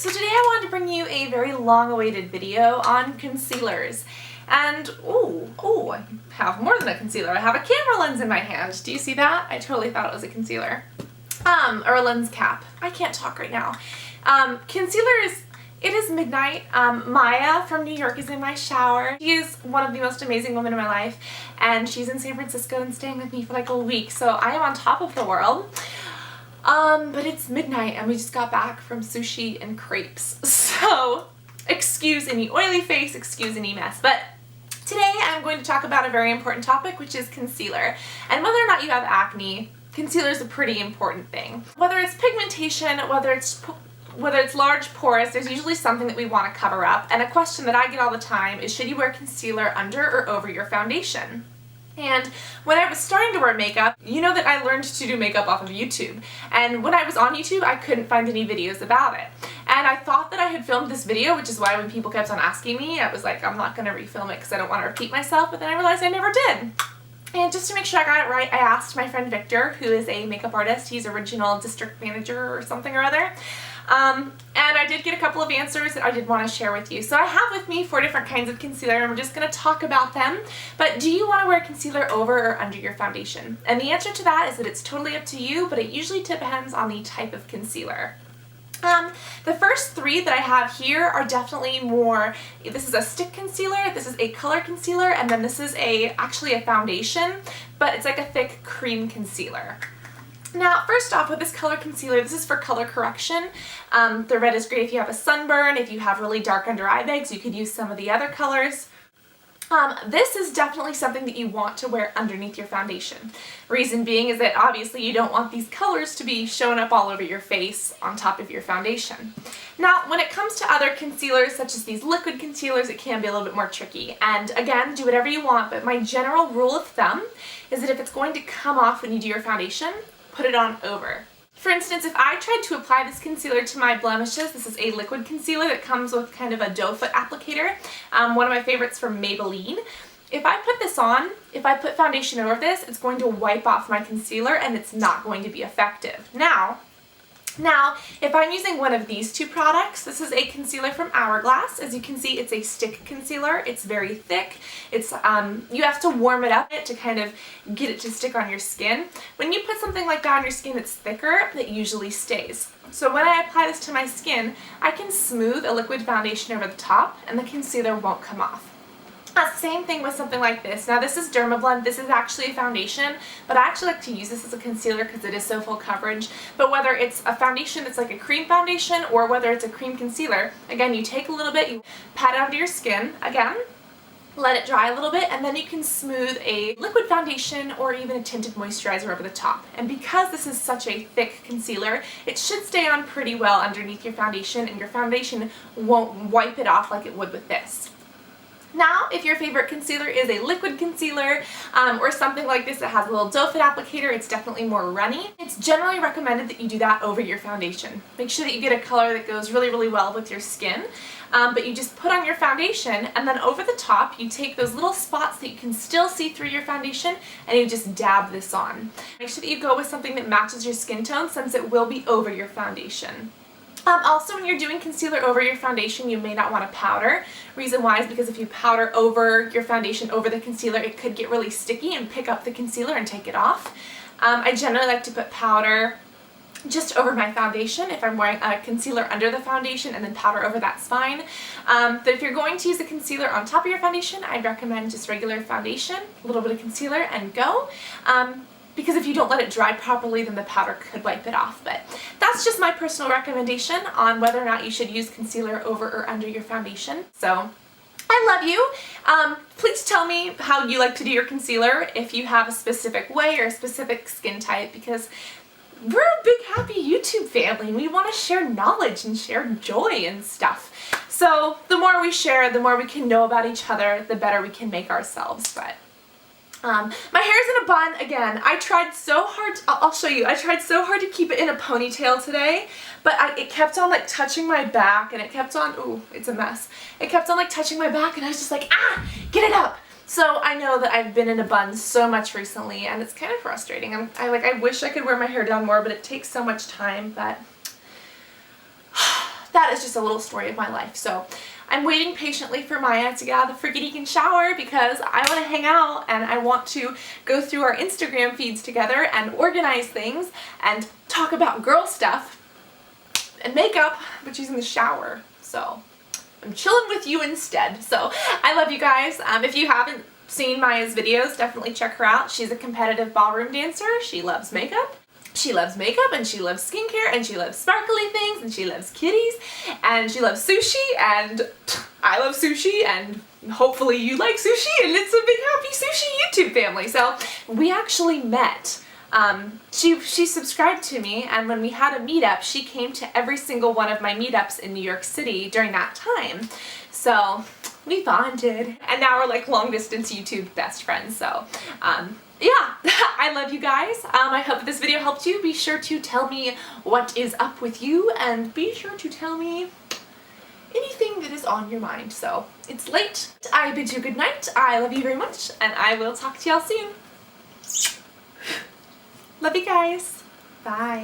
So today I wanted to bring you a very long-awaited video on concealers. And, I have more than a concealer. I have a camera lens in my hand. Do you see that? I totally thought it was a concealer. Or a lens cap. I can't talk right now. Concealers, it is midnight. Maya from New York is in my shower. She is one of the most amazing women in my life, and she's in San Francisco and staying with me for like a week, so I am on top of the world. But it's midnight and we just got back from sushi and crepes, so excuse any oily face, excuse any mess. But today I'm going to talk about a very important topic, which is concealer. And whether or not you have acne, concealer is a pretty important thing. Whether it's pigmentation, whether it's large pores, there's usually something that we want to cover up. And a question that I get all the time is, should you wear concealer under or over your foundation? And when I was starting to wear makeup, you know that I learned to do makeup off of YouTube. And when I was on YouTube, I couldn't find any videos about it. And I thought that I had filmed this video, which is why when people kept on asking me, I was like, I'm not going to refilm it because I don't want to repeat myself. But then I realized I never did. And just to make sure I got it right, I asked my friend Victor, who is a makeup artist. He's a regional district manager or something or other. And I did get a couple of answers that I did want to share with you. So I have with me 4 different kinds of concealer, and we're just going to talk about them. But do you want to wear concealer over or under your foundation? And the answer to that is that it's totally up to you, but it usually depends on the type of concealer. The first 3 that I have here are definitely more, this is a stick concealer, this is a color concealer, and then this is actually a foundation, but it's like a thick cream concealer. Now, first off, with this color concealer, this is for color correction. The red is great if you have a sunburn. If you have really dark under eye bags, you could use some of the other colors. This is definitely something that you want to wear underneath your foundation. Reason being is that obviously you don't want these colors to be showing up all over your face on top of your foundation. Now, when it comes to other concealers, such as these liquid concealers, it can be a little bit more tricky. And again, do whatever you want, but my general rule of thumb is that if it's going to come off when you do your foundation, put it on over. For instance, if I tried to apply this concealer to my blemishes, this is a liquid concealer that comes with kind of a doe foot applicator, one of my favorites from Maybelline. If I put this on, if I put foundation over this, it's going to wipe off my concealer and it's not going to be effective. Now, if I'm using one of these 2 products, this is a concealer from Hourglass. As you can see, it's a stick concealer. It's very thick. It's you have to warm it up to kind of get it to stick on your skin. When you put something like that on your skin that's thicker, it usually stays. So when I apply this to my skin, I can smooth a liquid foundation over the top and the concealer won't come off. Same thing with something like this. Now this is Dermablend. This is actually a foundation, but I actually like to use this as a concealer because it is so full coverage. But whether it's a foundation that's like a cream foundation or whether it's a cream concealer, again, you take a little bit, you pat it onto your skin, again, let it dry a little bit, and then you can smooth a liquid foundation or even a tinted moisturizer over the top. And because this is such a thick concealer, it should stay on pretty well underneath your foundation, and your foundation won't wipe it off like it would with this. Now, if your favorite concealer is a liquid concealer or something like this that has a little doe foot applicator, it's definitely more runny. It's generally recommended that you do that over your foundation. Make sure that you get a color that goes really, really well with your skin. But you just put on your foundation, and then over the top, you take those little spots that you can still see through your foundation, and you just dab this on. Make sure that you go with something that matches your skin tone, since it will be over your foundation. Also, when you're doing concealer over your foundation, you may not want to powder. Reason why is because if you powder over your foundation over the concealer, it could get really sticky and pick up the concealer and take it off. I generally like to put powder just over my foundation if I'm wearing a concealer under the foundation, and then powder over, that's fine. But if you're going to use a concealer on top of your foundation, I'd recommend just regular foundation, a little bit of concealer, and go. Because if you don't let it dry properly, then the powder could wipe it off. But that's just my personal recommendation on whether or not you should use concealer over or under your foundation. So I love you. Please tell me how you like to do your concealer, if you have a specific way or a specific skin type, because we're a big happy YouTube family. We want to share knowledge and share joy and stuff. So the more we share, the more we can know about each other, the better we can make ourselves. But my hair's in a bun again. I tried so hard, I'll show you, I tried so hard to keep it in a ponytail today, but it kept on like touching my back, and it kept on, ooh, it's a mess. It kept on like touching my back, and I was just like, get it up. So I know that I've been in a bun so much recently, and it's kind of frustrating. I wish I could wear my hair down more, but it takes so much time. But that that is just a little story of my life. So I'm waiting patiently for Maya to get out of the freaking shower because I want to hang out and I want to go through our Instagram feeds together and organize things and talk about girl stuff and makeup, but she's in the shower. So I'm chilling with you instead. So I love you guys. If you haven't seen Maya's videos, definitely check her out. She's a competitive ballroom dancer. She loves makeup. She loves makeup and she loves skincare and she loves sparkly things and she loves kitties and she loves sushi and I love sushi and hopefully you like sushi and it's a big happy sushi YouTube family. So we actually met. She subscribed to me, and when we had a meetup, she came to every single one of my meetups in New York City during that time. So we bonded and now we're like long distance YouTube best friends. So yeah, I love you guys. I hope this video helped you. Be sure to tell me what is up with you and be sure to tell me anything that is on your mind. So it's late. I bid you good night. I love you very much and I will talk to y'all soon. Love you guys. Bye.